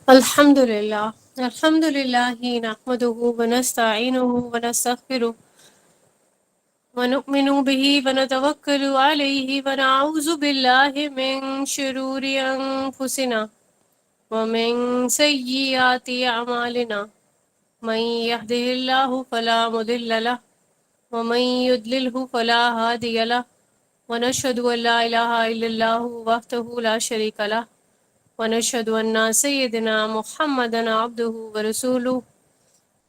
الحمد لله. الحمد لله نحمده ونستعينه ونستغفره ونؤمن به ونتوكل عليه ونعوذ بالله من شرور أنفسنا ومن سيئات أعمالنا. من يهده الله فلا مضل له ومن يضلله فلا هادي له. ونشهد أن لا إله إلا الله وحده لا شريك له ونشهد أن سيدنا محمدا عبده ورسوله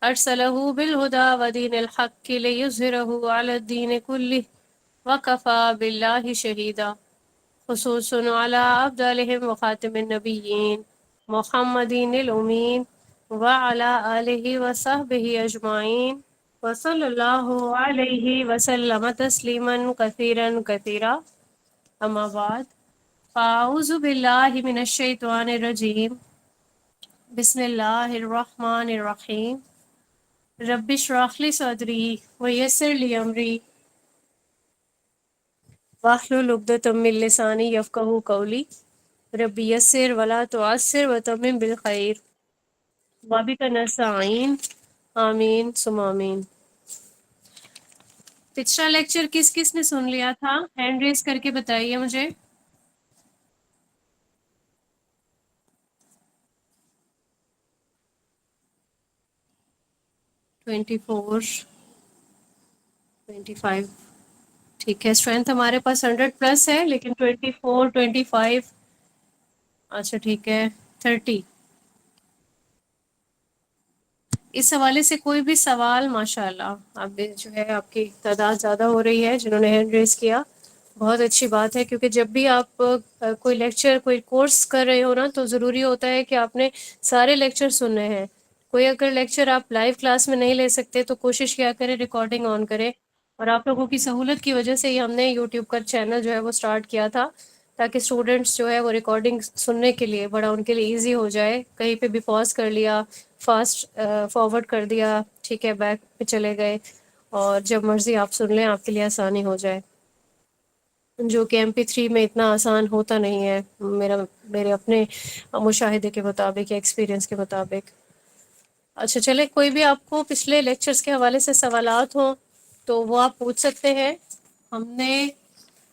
أرسله بالهدى ودين الحق ليظهره على الدين كله وكفى بالله شهيدا. خصوص على أفضلهم وخاتم النبيين محمد الأمين وعلى آله وصحبه أجمعين وصلى الله عليه وسلم تسليما كثيرا كثيرا. أما بعد، فأعوذ بالله من الشيطان الرجيم. بسم الله الرحمن الرحيم. رب اشرح لي صدري ويسر لي أمري واحلل عقدة من لساني يفقهوا قولي. رب يسر ولا تعسر وتمم بالخير وبك نستعين. آمین ثم آمین. پچھلا لیکچر کس کس نے سن لیا تھا؟ ہینڈ ریز کر کے بتائیے مجھے. 24 25 ٹھیک ہے. اسٹرینتھ ہمارے پاس 100 پلس ہے لیکن 24 25 اچھا ٹھیک ہے 30. اس حوالے سے کوئی بھی سوال؟ ماشاء اللہ اب جو ہے آپ کی تعداد زیادہ ہو رہی ہے جنہوں نے ہینڈ ریز کیا. بہت اچھی بات ہے کیونکہ جب بھی آپ کوئی لیکچر کوئی کورس کر رہے ہو نا تو ضروری ہوتا ہے کہ آپ نے سارے لیکچر سننے ہیں. کوئی اگر لیکچر آپ لائیو کلاس میں نہیں لے سکتے تو کوشش کیا کریں ریکارڈنگ آن کریں. اور آپ لوگوں کی سہولت کی وجہ سے ہی ہم نے یوٹیوب کا چینل جو ہے وہ اسٹارٹ کیا تھا تاکہ اسٹوڈنٹس جو ہے وہ ریکارڈنگ سننے کے لیے بڑا ان کے لیے ایزی ہو جائے. کہیں پہ بھی پاز کر لیا، فاسٹ فارورڈ کر دیا، ٹھیک ہے، بیک پہ چلے گئے اور جب مرضی آپ سن لیں آپ کے لیے آسانی ہو جائے، جو کہ MP3 میں اتنا آسان ہوتا نہیں ہے میرے اپنے مشاہدے کے مطابق یا ایکسپیرینس کے مطابق. اچھا چلے، کوئی بھی آپ کو پچھلے لیکچرز کے حوالے سے سوالات ہوں تو وہ آپ پوچھ سکتے ہیں. ہم نے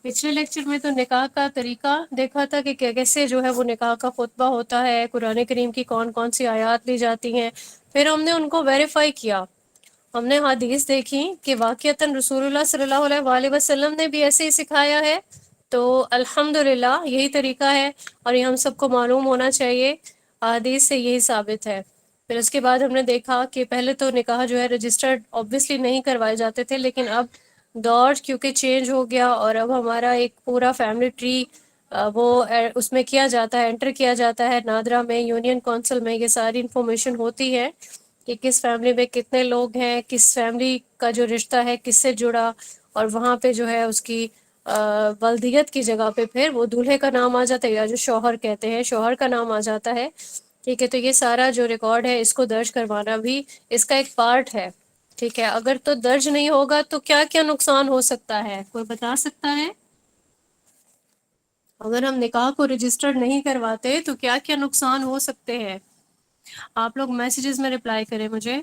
پچھلے لیکچر میں تو نکاح کا طریقہ دیکھا تھا کہ کیسے جو ہے وہ نکاح کا خطبہ ہوتا ہے، قرآن کریم کی کون کون سی آیات لی جاتی ہیں، پھر ہم نے ان کو ویریفائی کیا. ہم نے حدیث دیکھی کہ واقعتاً رسول اللہ صلی اللہ علیہ وآلہ وسلم نے بھی ایسے ہی سکھایا ہے. تو الحمدللہ یہی طریقہ ہے اور یہ ہم سب کو معلوم ہونا چاہیے. حدیث سے یہی ثابت ہے. پھر اس کے بعد ہم نے دیکھا کہ پہلے تو نکاح جو ہے رجسٹرڈ obviously نہیں کروائے جاتے تھے، لیکن اب دور کیونکہ چینج ہو گیا اور اب ہمارا ایک پورا فیملی ٹری وہ اس میں کیا جاتا ہے، انٹر کیا جاتا ہے. نادرا میں، یونین کونسل میں یہ ساری انفارمیشن ہوتی ہے کہ کس فیملی میں کتنے لوگ ہیں، کس فیملی کا جو رشتہ ہے کس سے جڑا، اور وہاں پہ جو ہے اس کی ولدیت کی جگہ پہ پھر وہ دولہے کا نام آ جاتا ہے یا جو شوہر کہتے ہیں شوہر کا نام آ جاتا ہے. ٹھیک ہے، تو یہ سارا جو ریکارڈ ہے اس کو درج کروانا بھی اس کا ایک پارٹ ہے. ٹھیک ہے، اگر تو درج نہیں ہوگا تو کیا کیا نقصان ہو سکتا ہے، کوئی بتا سکتا ہے؟ اگر ہم نکاح کو رجسٹرڈ نہیں کرواتے تو کیا کیا نقصان ہو سکتے ہیں؟ آپ لوگ میسیجز میں رپلائی کریں مجھے.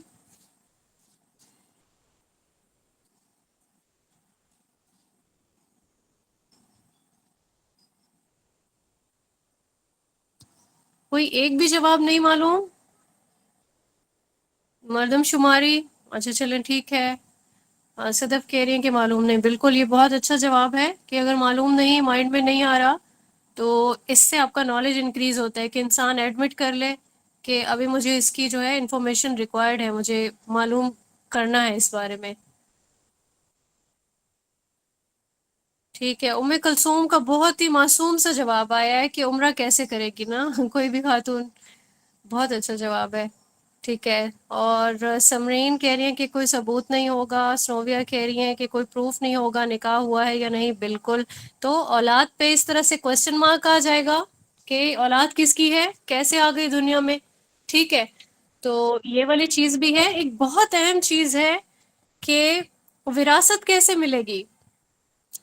کوئی ایک بھی جواب نہیں معلوم؟ مردم شماری؟ اچھا چلیں ٹھیک ہے. صدف کہہ رہی ہیں کہ معلوم نہیں. بالکل یہ بہت اچھا جواب ہے کہ اگر معلوم نہیں، مائنڈ میں نہیں آ رہا تو اس سے آپ کا نالج انکریز ہوتا ہے کہ انسان ایڈمٹ کر لے کہ ابھی مجھے اس کی جو ہے انفارمیشن ریکوائرڈ ہے، مجھے معلوم کرنا ہے اس بارے میں. ٹھیک ہے، ام کلثوم کا بہت ہی معصوم سا جواب آیا ہے کہ عمرہ کیسے کرے گی نا کوئی بھی خاتون. بہت اچھا جواب ہے. ٹھیک ہے، اور سمرین کہہ رہی ہیں کہ کوئی ثبوت نہیں ہوگا. سنویا کہہ رہی ہیں کہ کوئی پروف نہیں ہوگا نکاح ہوا ہے یا نہیں. بالکل. تو اولاد پہ اس طرح سے کوسچن مارک آ جائے گا کہ اولاد کس کی ہے، کیسے آ گئی دنیا میں. ٹھیک ہے، تو یہ والی چیز بھی ہے. ایک بہت اہم چیز ہے کہ وراثت کیسے ملے گی.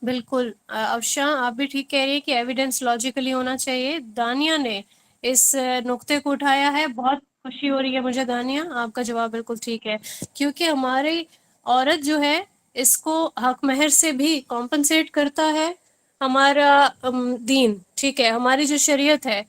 بالکل افشاں آپ بھی ٹھیک کہہ رہی ہیں کہ ایویڈنس لاجیکلی ہونا چاہیے. دانیہ نے اس نقطے کو اٹھایا ہے. بہت خوشی ہو رہی ہے مجھے دانیہ، آپ کا جواب بالکل ٹھیک ہے، کیونکہ ہماری عورت جو ہے اس کو حق مہر سے بھی کمپنسیٹ کرتا ہے ہمارا دین. ٹھیک ہے، ہماری جو شریعت ہے،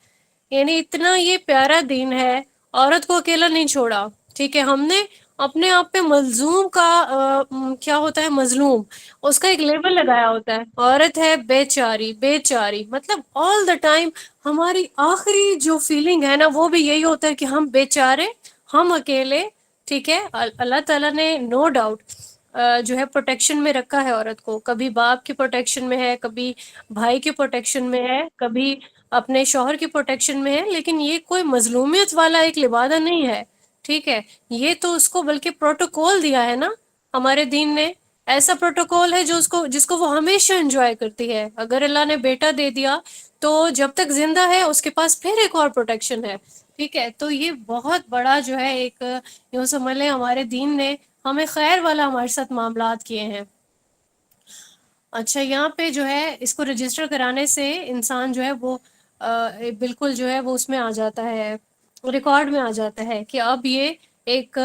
یعنی اتنا یہ پیارا دین ہے، عورت کو اکیلا نہیں چھوڑا. ٹھیک ہے، ہم نے اپنے آپ پہ مظلوم کا کیا ہوتا ہے، مظلوم، اس کا ایک لیبل لگایا ہوتا ہے. عورت ہے بیچاری، بیچاری، مطلب آل دا ٹائم ہماری آخری جو فیلنگ ہے نا وہ بھی یہی ہوتا ہے کہ ہم بیچارے، ہم اکیلے. ٹھیک ہے، اللہ تعالیٰ نے نو ڈاؤٹ جو ہے پروٹیکشن میں رکھا ہے عورت کو. کبھی باپ کی پروٹیکشن میں ہے، کبھی بھائی کی پروٹیکشن میں ہے، کبھی اپنے شوہر کی پروٹیکشن میں ہے، لیکن یہ کوئی مظلومیت والا ایک لبادہ نہیں ہے. ٹھیک ہے، یہ تو اس کو بلکہ پروٹوکول دیا ہے نا ہمارے دین نے. ایسا پروٹوکول ہے جو جس کو وہ ہمیشہ انجوائے کرتی ہے. اگر اللہ نے بیٹا دے دیا تو جب تک زندہ ہے اس کے پاس پھر ایک اور پروٹیکشن ہے. ٹھیک ہے، تو یہ بہت بڑا جو ہے ایک یوں سمجھ لیں ہمارے دین نے ہمیں خیر والا ہمارے ساتھ معاملات کیے ہیں. اچھا، یہاں پہ جو ہے اس کو رجسٹر کرانے سے انسان جو ہے وہ بالکل جو ہے وہ اس میں آ جاتا ہے، ریکارڈ میں آ جاتا ہے کہ اب یہ ایک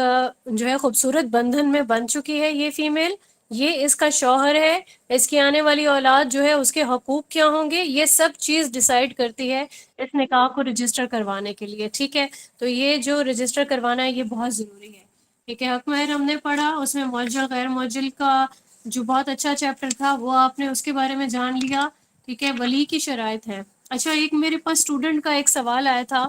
جو ہے خوبصورت بندھن میں بن چکی ہے یہ فیمیل، یہ اس کا شوہر ہے. اس کی آنے والی اولاد جو ہے اس کے حقوق کیا ہوں گے، یہ سب چیز ڈیسائیڈ کرتی ہے اس نکاح کو رجسٹر کروانے کے لیے. ٹھیک ہے، تو یہ جو رجسٹر کروانا ہے یہ بہت ضروری ہے. ٹھیک ہے، حق مہر ہم نے پڑھا، اس میں معجل غیر معجل کا جو بہت اچھا چیپٹر تھا وہ آپ نے اس کے بارے میں جان لیا. ٹھیک ہے، ولی کی شرائط ہے. اچھا، ایک میرے پاس اسٹوڈنٹ کا ایک سوال آیا تھا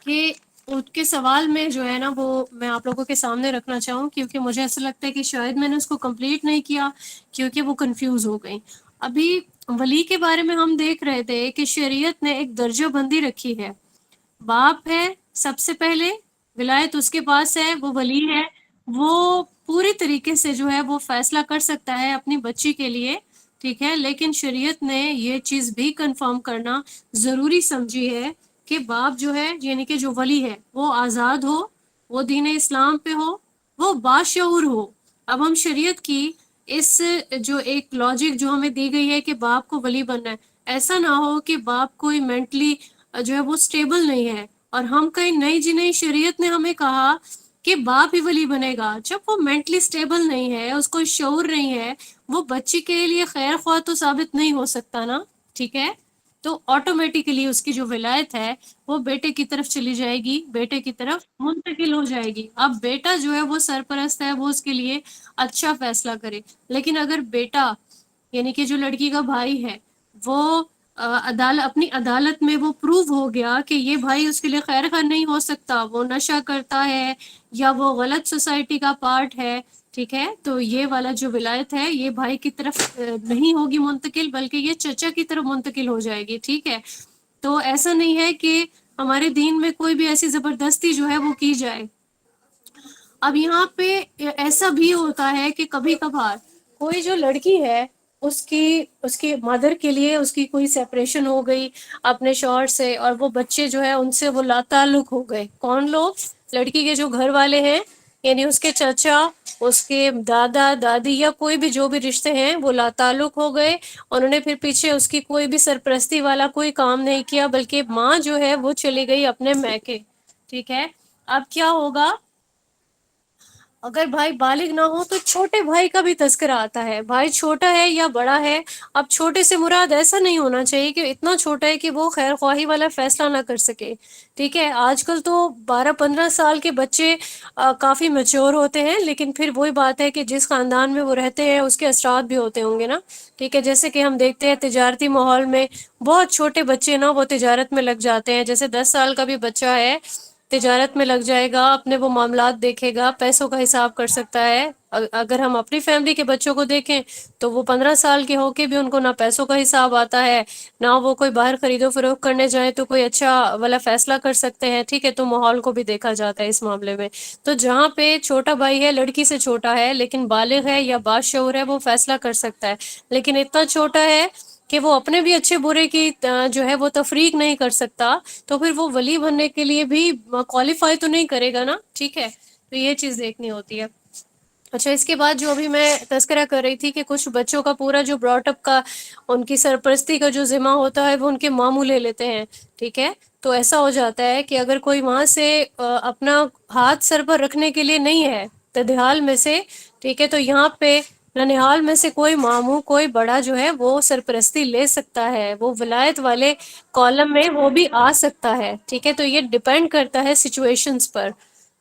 کہ ان کے سوال میں جو ہے نا وہ میں آپ لوگوں کے سامنے رکھنا چاہوں، کیونکہ مجھے ایسا لگتا ہے کہ شاید میں نے اس کو کمپلیٹ نہیں کیا کیونکہ وہ کنفیوز ہو گئی. ابھی ولی کے بارے میں ہم دیکھ رہے تھے کہ شریعت نے ایک درجہ بندی رکھی ہے. باپ ہے سب سے پہلے، ولایت اس کے پاس ہے، وہ ولی ہے، وہ پوری طریقے سے جو ہے وہ فیصلہ کر سکتا ہے اپنی بچی کے لیے. ٹھیک ہے، لیکن شریعت نے یہ چیز بھی کنفرم کرنا ضروری سمجھی ہے کہ باپ جو ہے یعنی کہ جو ولی ہے وہ آزاد ہو، وہ دین اسلام پہ ہو، وہ باشعور ہو. اب ہم شریعت کی اس جو ایک لاجک جو ہمیں دی گئی ہے کہ باپ کو ولی بننا ہے، ایسا نہ ہو کہ باپ کوئی مینٹلی جو ہے وہ سٹیبل نہیں ہے اور ہم کہیں نئی جی نئی شریعت نے ہمیں کہا کہ باپ ہی ولی بنے گا جب وہ مینٹلی سٹیبل نہیں ہے، اس کو شعور نہیں ہے، وہ بچی کے لیے خیر خواہ تو ثابت نہیں ہو سکتا نا. ٹھیک ہے، تو آٹومیٹیکلی اس کی جو ولایت ہے وہ بیٹے کی طرف چلی جائے گی، بیٹے کی طرف منتقل ہو جائے گی. اب بیٹا جو ہے وہ سرپرست ہے، وہ اس کے لیے اچھا فیصلہ کرے. لیکن اگر بیٹا یعنی کہ جو لڑکی کا بھائی ہے وہ اپنی عدالت میں وہ پروو ہو گیا کہ یہ بھائی اس کے لیے خیر خواہ نہیں ہو سکتا، وہ نشہ کرتا ہے یا وہ غلط سوسائٹی کا پارٹ ہے، ٹھیک ہے، تو یہ والا جو ولایت ہے یہ بھائی کی طرف نہیں ہوگی منتقل، بلکہ یہ چچا کی طرف منتقل ہو جائے گی. ٹھیک ہے، تو ایسا نہیں ہے کہ ہمارے دین میں کوئی بھی ایسی زبردستی جو ہے وہ کی جائے. اب یہاں پہ ایسا بھی ہوتا ہے کہ کبھی کبھار کوئی جو لڑکی ہے اس کی مدر کے لیے اس کی کوئی سیپریشن ہو گئی اپنے شوہر سے، اور وہ بچے جو ہے ان سے وہ لاتعلق ہو گئے. کون لوگ؟ لڑکی کے جو گھر والے ہیں، یعنی اس کے چچا، اس کے دادا دادی یا کوئی بھی جو بھی رشتے ہیں وہ لاتعلق ہو گئے. انہوں نے پھر پیچھے اس کی کوئی بھی سرپرستی والا کوئی کام نہیں کیا، بلکہ ماں جو ہے وہ چلی گئی اپنے میکے. ٹھیک ہے، اب کیا ہوگا اگر بھائی بالغ نہ ہو تو چھوٹے بھائی کا بھی تذکرہ آتا ہے. بھائی چھوٹا ہے یا بڑا ہے، اب چھوٹے سے مراد ایسا نہیں ہونا چاہیے کہ اتنا چھوٹا ہے کہ وہ خیر خواہی والا فیصلہ نہ کر سکے. ٹھیک ہے، آج کل تو 12-15 سال کے بچے کافی میچور ہوتے ہیں، لیکن پھر وہی بات ہے کہ جس خاندان میں وہ رہتے ہیں اس کے اثرات بھی ہوتے ہوں گے نا. ٹھیک ہے، جیسے کہ ہم دیکھتے ہیں تجارتی ماحول میں بہت چھوٹے بچے نا وہ تجارت میں لگ جاتے ہیں. جیسے 10 سال کا بھی بچہ ہے تجارت میں لگ جائے گا، اپنے وہ معاملات دیکھے گا، پیسوں کا حساب کر سکتا ہے. اگر ہم اپنی فیملی کے بچوں کو دیکھیں تو وہ 15 سال کے ہو کے بھی ان کو نہ پیسوں کا حساب آتا ہے، نہ وہ کوئی باہر خرید و فروخت کرنے جائیں تو کوئی اچھا والا فیصلہ کر سکتے ہیں. ٹھیک ہے، تو ماحول کو بھی دیکھا جاتا ہے اس معاملے میں. تو جہاں پہ چھوٹا بھائی ہے، لڑکی سے چھوٹا ہے لیکن بالغ ہے یا باشعور ہے، وہ فیصلہ کر سکتا ہے. لیکن اتنا چھوٹا ہے کہ وہ اپنے بھی اچھے برے کی جو ہے وہ تفریق نہیں کر سکتا، تو پھر وہ ولی بننے کے لیے بھی کوالیفائی تو نہیں کرے گا نا. ٹھیک ہے، تو یہ چیز دیکھنی ہوتی ہے. اچھا، اس کے بعد جو ابھی میں تذکرہ کر رہی تھی کہ کچھ بچوں کا پورا جو براٹ اپ کا ان کی سرپرستی کا جو ذمہ ہوتا ہے وہ ان کے ماموں لے لیتے ہیں، ٹھیک ہے؟ تو ایسا ہو جاتا ہے کہ اگر کوئی وہاں سے اپنا ہاتھ سر پر رکھنے کے لیے نہیں ہے تدیال میں سے، ٹھیک ہے، تو یہاں پہ ننیال میں سے کوئی ماموں کوئی بڑا جو ہے وہ سرپرستی لے سکتا ہے، وہ ولایت والے کالم میں وہ بھی آ سکتا ہے، ٹھیک ہے؟ تو یہ ڈیپینڈ کرتا ہے سچویشنز پر،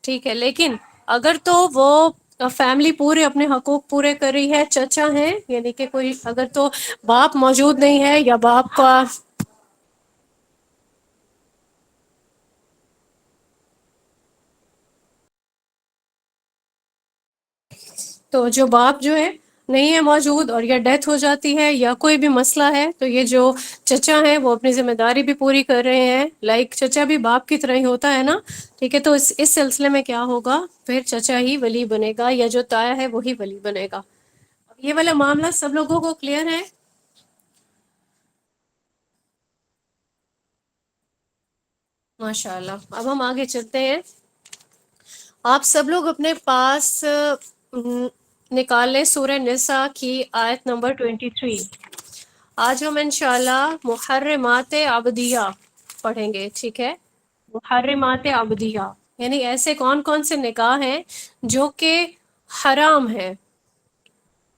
ٹھیک ہے؟ لیکن اگر تو وہ فیملی پورے اپنے حقوق پورے کر رہی ہے، چچا ہیں یعنی کہ کوئی اگر تو باپ موجود نہیں ہے یا باپ کا، تو جو باپ جو ہے نہیں ہے موجود اور یا ڈیتھ ہو جاتی ہے یا کوئی بھی مسئلہ ہے، تو یہ جو چچا ہیں وہ اپنی ذمہ داری بھی پوری کر رہے ہیں، لائک چچا بھی باپ کی طرح ہی ہوتا ہے نا، ٹھیک ہے؟ تو اس سلسلے میں کیا ہوگا، پھر چچا ہی ولی بنے گا یا جو تایا ہے وہی ولی بنے گا۔ یہ والا معاملہ سب لوگوں کو کلیئر ہے؟ ماشاء اللہ، اب ہم آگے چلتے ہیں۔ آپ سب لوگ اپنے پاس نکال لیں سورہ نساء کی آیت نمبر 23۔ آج ہم انشاءاللہ محرمات عبدیہ پڑھیں گے، ٹھیک ہے؟ محرمات عبدیہ یعنی ایسے کون کون سے نکاح ہیں جو کہ حرام ہیں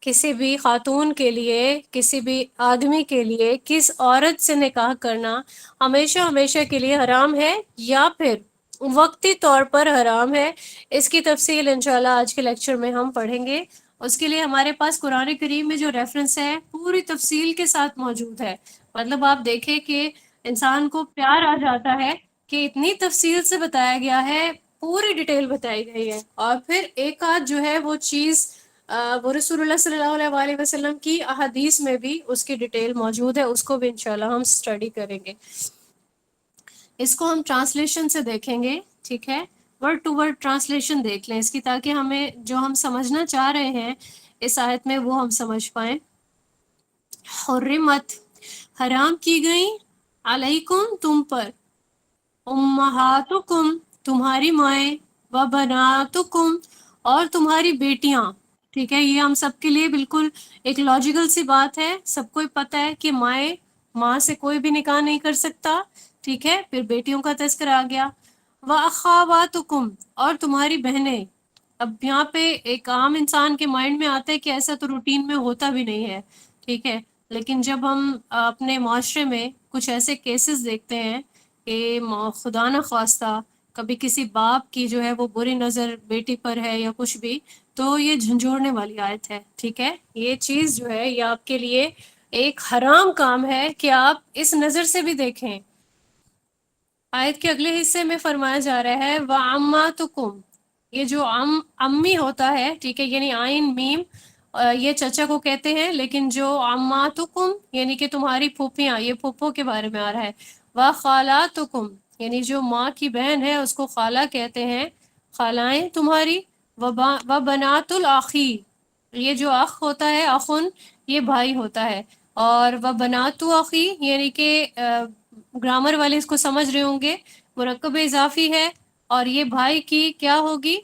کسی بھی خاتون کے لیے، کسی بھی آدمی کے لیے کس عورت سے نکاح کرنا ہمیشہ ہمیشہ کے لیے حرام ہے یا پھر وقتی طور پر حرام ہے۔ اس کی تفصیل انشاءاللہ آج کے لیکچر میں ہم پڑھیں گے۔ اس کے لیے ہمارے پاس قرآن کریم میں جو ریفرنس ہے پوری تفصیل کے ساتھ موجود ہے، مطلب آپ دیکھیں کہ انسان کو پیار آ جاتا ہے کہ اتنی تفصیل سے بتایا گیا ہے، پوری ڈیٹیل بتائی گئی ہے، اور پھر ایک آدھ جو ہے وہ چیز وہ رسول اللہ صلی اللہ علیہ وسلم کی احادیث میں بھی اس کی ڈیٹیل موجود ہے، اس کو بھی انشاءاللہ ہم اسٹڈی کریں گے۔ اس کو ہم ٹرانسلیشن سے دیکھیں گے، ٹھیک ہے؟ ورڈ ٹو ورڈ ٹرانسلیشن دیکھ لیں اس کی، تاکہ ہمیں جو ہم سمجھنا چاہ رہے ہیں اس آیت میں وہ ہم سمجھ پائیں۔ حرمت حرام کی گئی، علیکم تم پر، امہاتکم تمہاری مائیں، و بناتکم اور تمہاری بیٹیاں، ٹھیک ہے؟ یہ ہم سب کے لیے بالکل ایک لاجیکل سی بات ہے، سب کو پتہ ہے کہ مائیں، ماں سے کوئی بھی نکاح نہیں کر سکتا، ٹھیک ہے؟ پھر بیٹیوں کا تذکرہ آ گیا، وَأَخَوَاتُكُمْ اور تمہاری بہنیں۔ اب یہاں پہ ایک عام انسان کے مائنڈ میں آتا ہے کہ ایسا تو روٹین میں ہوتا بھی نہیں ہے، ٹھیک ہے؟ لیکن جب ہم اپنے معاشرے میں کچھ ایسے کیسز دیکھتے ہیں کہ خدا نہ خواستہ کبھی کسی باپ کی جو ہے وہ بری نظر بیٹی پر ہے یا کچھ بھی، تو یہ جھنجھوڑنے والی آیت ہے، ٹھیک ہے؟ یہ چیز جو ہے یہ آپ کے لیے ایک حرام کام ہے کہ آپ اس نظر سے بھی دیکھیں۔ آیت کے اگلے حصے میں فرمایا جا رہا ہے وَعَمَّاتُكُمْ، یہ جو امی ہوتا ہے، ٹھیک ہے، یعنی عین میم، یہ چچا کو کہتے ہیں، لیکن جو عماتکم یعنی کہ تمہاری پھوپھیاں، یہ پھوپھوں کے بارے میں آ رہا ہے، وَخَالَاتُكُمْ یعنی جو ماں کی بہن ہے اس کو خالہ کہتے ہیں، خالائیں تمہاری، وَبَنَاتُ الْأَخِي یہ جو اخ ہوتا ہے، اخن یہ بھائی ہوتا ہے، اور وَبَنَاتُ أَخِي یعنی کہ گرامر والے اس کو سمجھ رہے ہوں گے، مرکب اضافی ہے، اور یہ بھائی کی کیا ہوگی؟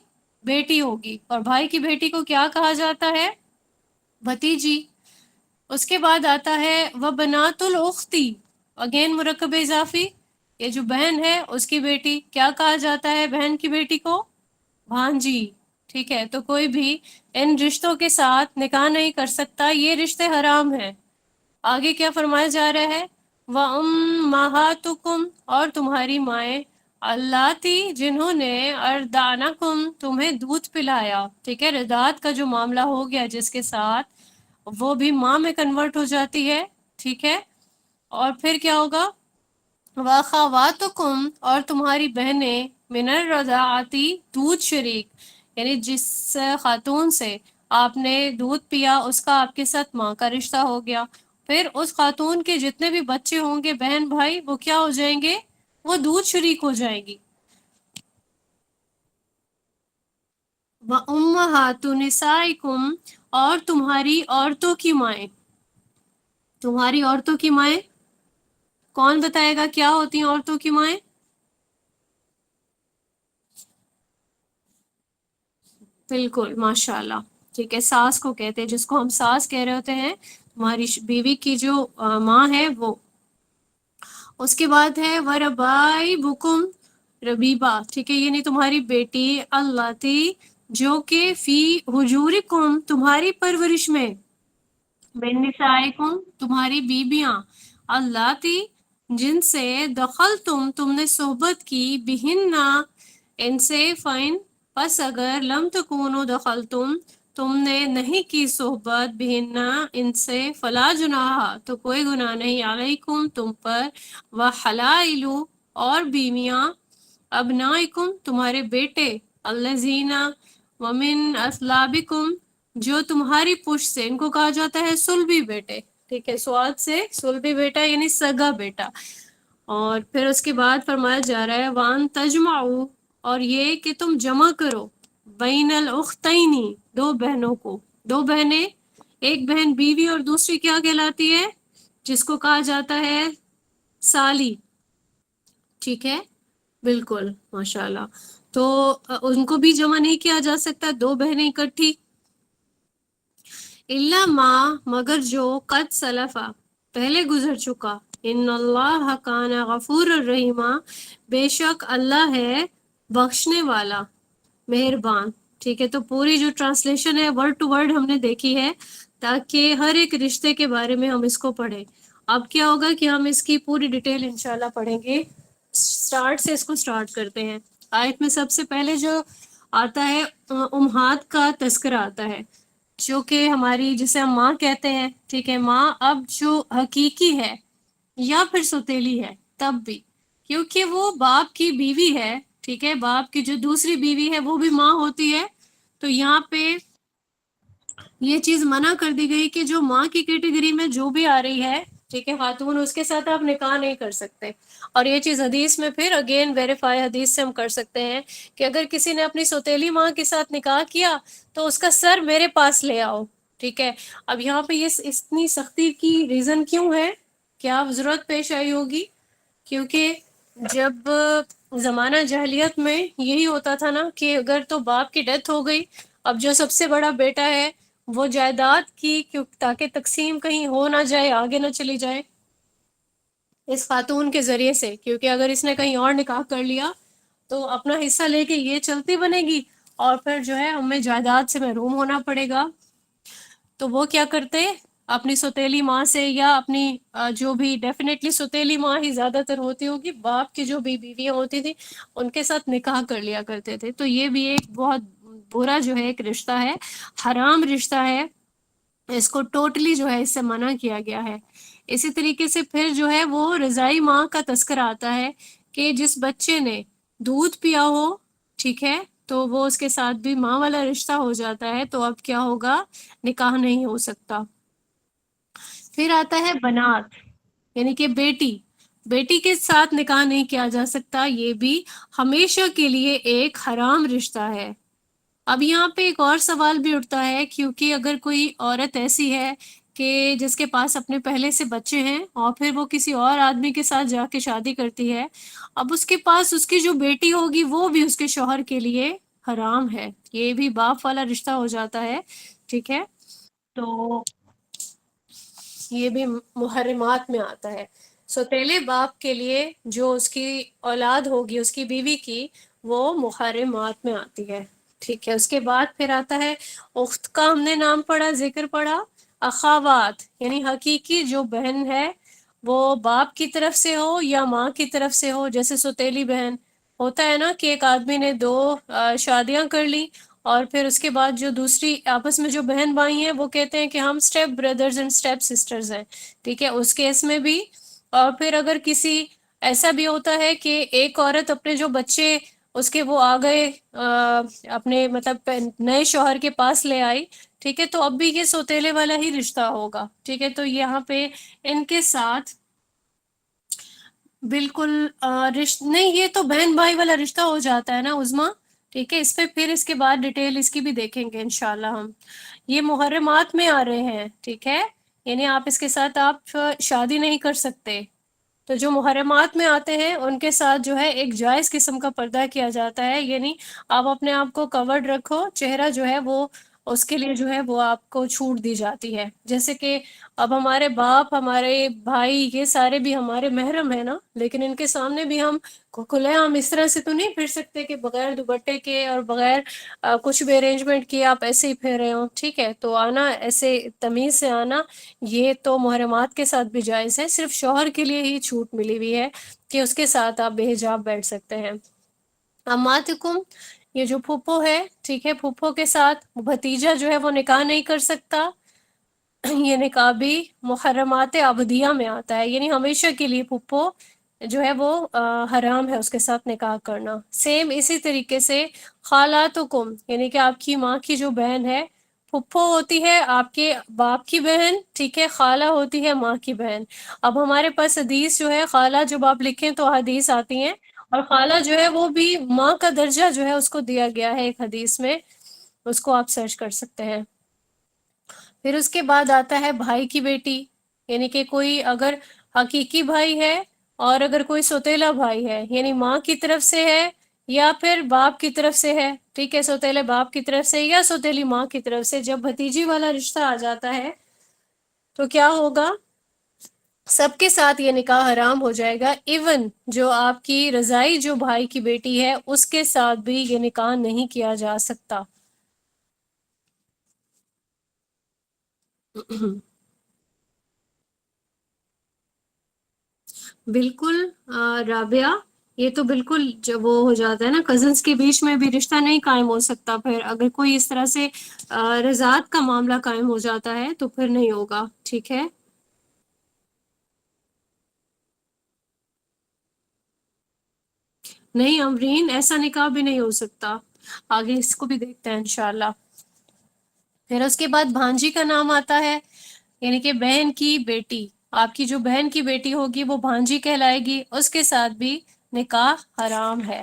بیٹی ہوگی، اور بھائی کی بیٹی کو کیا کہا جاتا ہے؟ بھتیجی۔ اس کے بعد آتا ہے وَبَنَاتُ الْأُخْتِ اگین مرکب اضافی، یہ جو بہن ہے اس کی بیٹی کیا کہا جاتا ہے؟ بہن کی بیٹی کو بھانجی، ٹھیک ہے؟ تو کوئی بھی ان رشتوں کے ساتھ نکاح نہیں کر سکتا، یہ رشتے حرام ہیں۔ آگے کیا فرمایا جا رہا ہے؟ وَأُمَّهَاتُكُمْ اور تمہاری مائیں، اللاتی جنہوں نے اردانکم تمہیں دودھ پلایا، ٹھیک ہے؟ رضاعت کا جو معاملہ ہو گیا جس کے ساتھ، وہ بھی ماں میں کنورٹ ہو جاتی ہے، ٹھیک ہے؟ اور پھر کیا ہوگا؟ وَأَخَوَاتُكُمْ اور تمہاری بہنیں، من الرضاعتی دودھ شریک، یعنی جس خاتون سے آپ نے دودھ پیا اس کا آپ کے ساتھ ماں کا رشتہ ہو گیا، پھر اس خاتون کے جتنے بھی بچے ہوں گے بہن بھائی وہ کیا ہو جائیں گے؟ وہ دودھ شریک ہو جائیں گی۔ وَأُمَّهَاتُ نِسَائِكُمْ اور تمہاری عورتوں کی مائیں، تمہاری عورتوں کی مائیں کون بتائے گا کیا ہوتی ہیں عورتوں کی مائیں؟ بالکل، ماشاء اللہ، ٹھیک ہے، ساس کو کہتے ہیں، جس کو ہم ساس کہہ رہے ہوتے ہیں، تمہاری بیوی کی جو ماں ہے وہ. اس کے بعد ہے وربائی بکم ربیبا، ٹھیک ہے، یعنی تمہاری بیٹی اللاتی جو کہ فی حجورکم تمہاری پرورش میں، من نسائکم تمہاری بیبیاں، اللاتی جن سے دخل تم نے صحبت کی، بہننا ان سے، فائن پس اگر لم تکونو دخل تم نے نہیں کی صحبت، بہننا ان سے، فلا جناح تو کوئی گناہ نہیں، علیکم تم پر، وحلائلو اور بیویاں، ابنائکم تمہارے بیٹے، الذین ومن اصلابکم جو تمہاری پشت سے، ان کو کہا جاتا ہے سلبی بیٹے، ٹھیک ہے، سواد سے سلبی بیٹا یعنی سگا بیٹا. اور پھر اس کے بعد فرمایا جا رہا ہے وان تجمعو، اور یہ کہ تم جمع کرو، بین الاختینی دو بہنوں کو، دو بہنیں، ایک بہن بیوی اور دوسری کیا کہلاتی ہے، جس کو کہا جاتا ہے سالی، ٹھیک ہے، بالکل ماشاء اللہ. تو ان کو بھی جمع نہیں کیا جا سکتا، دو بہنیں اکٹھی. الا ما مگر جو قد سلفا پہلے گزر چکا، ان اللہ کان غفور الرحیمہ بے شک اللہ ہے بخشنے والا، مہربان. ٹھیک ہے، تو پوری جو ٹرانسلیشن ہے ورڈ ٹو ورڈ ہم نے دیکھی ہے، تاکہ ہر ایک رشتے کے بارے میں ہم اس کو پڑھیں. اب کیا ہوگا کہ ہم اس کی پوری ڈیٹیل انشاءاللہ پڑھیں گے. سٹارٹ سے اس کو سٹارٹ کرتے ہیں. آیت میں سب سے پہلے جو آتا ہے امہات کا تذکرہ آتا ہے، جو کہ ہماری جسے ہم ماں کہتے ہیں، ٹھیک ہے، ماں اب جو حقیقی ہے یا پھر سوتیلی ہے تب بھی، کیونکہ وہ باپ کی بیوی ہے، ٹھیک ہے، باپ کی جو دوسری بیوی ہے وہ بھی ماں ہوتی ہے. تو یہاں پہ یہ چیز منع کر دی گئی کہ جو ماں کی کیٹیگری میں جو بھی آ رہی ہے، ٹھیک ہے، خاتون، اس کے ساتھ آپ نکاح نہیں کر سکتے. اور یہ چیز حدیث میں پھر اگین ویریفائی حدیث سے ہم کر سکتے ہیں کہ اگر کسی نے اپنی سوتیلی ماں کے ساتھ نکاح کیا تو اس کا سر میرے پاس لے آؤ، ٹھیک ہے. اب یہاں پہ یہ اتنی سختی کی ریزن کیوں ہے، کیا ضرورت پیش آئی ہوگی؟ کیونکہ جب زمانہ جاہلیت میں یہی ہوتا تھا نا کہ اگر تو باپ کی ڈیتھ ہو گئی، اب جو سب سے بڑا بیٹا ہے وہ جائیداد کی تاکہ تقسیم کہیں ہو نہ جائے، آگے نہ چلی جائے اس خاتون کے ذریعے سے، کیونکہ اگر اس نے کہیں اور نکاح کر لیا تو اپنا حصہ لے کے یہ چلتی بنے گی اور پھر جو ہے ہمیں جائیداد سے محروم ہونا پڑے گا. تو وہ کیا کرتے، اپنی سوتیلی ماں سے یا اپنی جو بھی، ڈیفینیٹلی سوتیلی ماں ہی زیادہ تر ہوتی ہوگی، باپ کی جو بھی بیویاں ہوتی تھی ان کے ساتھ نکاح کر لیا کرتے تھے. تو یہ بھی ایک بہت برا جو ہے ایک رشتہ ہے، حرام رشتہ ہے، اس کو ٹوٹلی جو ہے اس سے منع کیا گیا ہے. اسی طریقے سے پھر جو ہے وہ رضائی ماں کا تذکرہ آتا ہے کہ جس بچے نے دودھ پیا ہو، ٹھیک ہے، تو وہ اس کے ساتھ بھی ماں والا رشتہ ہو جاتا ہے، تو اب کیا ہوگا، نکاح نہیں ہو سکتا. پھر آتا ہے بنات، یعنی کہ بیٹی، بیٹی کے ساتھ نکاح نہیں کیا جا سکتا، یہ بھی ہمیشہ کے لیے ایک حرام رشتہ ہے. اب یہاں پہ ایک اور سوال بھی اٹھتا ہے، کیونکہ اگر کوئی عورت ایسی ہے کہ جس کے پاس اپنے پہلے سے بچے ہیں اور پھر وہ کسی اور آدمی کے ساتھ جا کے شادی کرتی ہے، اب اس کے پاس اس کی جو بیٹی ہوگی وہ بھی اس کے شوہر کے لیے حرام ہے، یہ بھی باپ والا رشتہ ہو جاتا ہے، ٹھیک ہے. تو یہ بھی محرمات میں آتا ہے. سوتیلے باپ کے لیے جو اس کی اولاد ہوگی اس کی بیوی کی، وہ محرمات میں آتی ہے، ٹھیک ہے. اس کے بعد پھر آتا ہے اخت کا ہم نے نام پڑھا، ذکر پڑھا، اخوات یعنی حقیقی جو بہن ہے، وہ باپ کی طرف سے ہو یا ماں کی طرف سے ہو. جیسے سوتیلی بہن ہوتا ہے نا کہ ایک آدمی نے دو شادیاں کر لی اور پھر اس کے بعد جو دوسری آپس میں جو بہن بھائی ہیں وہ کہتے ہیں کہ ہم step brothers and step sisters ہیں، ٹھیک ہے، اس کیس میں بھی. اور پھر اگر کسی ایسا بھی ہوتا ہے کہ ایک عورت اپنے جو بچے اس کے وہ آ گئے اپنے مطلب نئے شوہر کے پاس لے آئی، ٹھیک ہے، تو اب بھی یہ سوتیلے والا ہی رشتہ ہوگا، ٹھیک ہے. تو یہاں پہ ان کے ساتھ بالکل نہیں، یہ تو بہن بھائی والا رشتہ ہو جاتا ہے نا عظما، ٹھیک ہے. اس پہ پھر اس کے بعد ڈیٹیل اس کی بھی دیکھیں گے انشاءاللہ ہم. یہ محرمات میں آ رہے ہیں، ٹھیک ہے، یعنی آپ اس کے ساتھ آپ شادی نہیں کر سکتے. تو جو محرمات میں آتے ہیں ان کے ساتھ جو ہے ایک جائز قسم کا پردہ کیا جاتا ہے، یعنی آپ اپنے آپ کو کورڈ رکھو، چہرہ جو ہے وہ اس کے لیے جو ہے وہ آپ کو چھوٹ دی جاتی ہے. جیسے کہ اب ہمارے باپ، ہمارے بھائی، یہ سارے بھی ہمارے محرم ہیں نا، لیکن ان کے سامنے بھی ہم کھلے عام اس طرح سے تو نہیں پھر سکتے کہ بغیر دوپٹے کے اور بغیر کچھ بھی ارینجمنٹ کیے آپ ایسے ہی پھر رہے ہوں. ٹھیک ہے، تو آنا ایسے تمیز سے آنا یہ تو محرمات کے ساتھ بھی جائز ہے. صرف شوہر کے لیے ہی چھوٹ ملی ہوئی ہے کہ اس کے ساتھ آپ بے حجاب بیٹھ سکتے ہیں. اماتکم، یہ جو پھپھو ہے، ٹھیک ہے، پھپھو کے ساتھ بھتیجا جو ہے وہ نکاح نہیں کر سکتا. یہ نکاح بھی محرمات عبدیہ میں آتا ہے، یعنی ہمیشہ کے لیے پھپھو جو ہے وہ حرام ہے اس کے ساتھ نکاح کرنا. سیم اسی طریقے سے خالاتکم، یعنی کہ آپ کی ماں کی جو بہن ہے، پھپھو ہوتی ہے آپ کے باپ کی بہن، ٹھیک ہے، خالہ ہوتی ہے ماں کی بہن. اب ہمارے پاس حدیث جو ہے، خالہ جب آپ لکھیں تو حدیث آتی ہیں، اور خالہ جو ہے وہ بھی ماں کا درجہ جو ہے اس کو دیا گیا ہے ایک حدیث میں، اس کو آپ سرچ کر سکتے ہیں. پھر اس کے بعد آتا ہے بھائی کی بیٹی، یعنی کہ کوئی اگر حقیقی بھائی ہے اور اگر کوئی سوتیلا بھائی ہے، یعنی ماں کی طرف سے ہے یا پھر باپ کی طرف سے ہے، ٹھیک ہے، سوتیلے باپ کی طرف سے یا سوتیلی ماں کی طرف سے، جب بھتیجی والا رشتہ آ جاتا ہے تو کیا ہوگا؟ سب کے ساتھ یہ نکاح حرام ہو جائے گا. ایون جو آپ کی رضائی جو بھائی کی بیٹی ہے اس کے ساتھ بھی یہ نکاح نہیں کیا جا سکتا. بالکل رابعہ، یہ تو بالکل جب وہ ہو جاتا ہے نا، کزنس کے بیچ میں بھی رشتہ نہیں قائم ہو سکتا. پھر اگر کوئی اس طرح سے رضاعت کا معاملہ قائم ہو جاتا ہے تو پھر نہیں ہوگا. ٹھیک ہے، نہیں امرین، ایسا نکاح بھی نہیں ہو سکتا. آگے اس کو بھی دیکھتے ہیں انشاءاللہ. پھر اس کے بعد بھانجی کا نام آتا ہے، یعنی کہ بہن کی بیٹی. آپ کی جو بہن کی بیٹی ہوگی وہ بھانجی کہلائے گی، اس کے ساتھ بھی نکاح حرام ہے.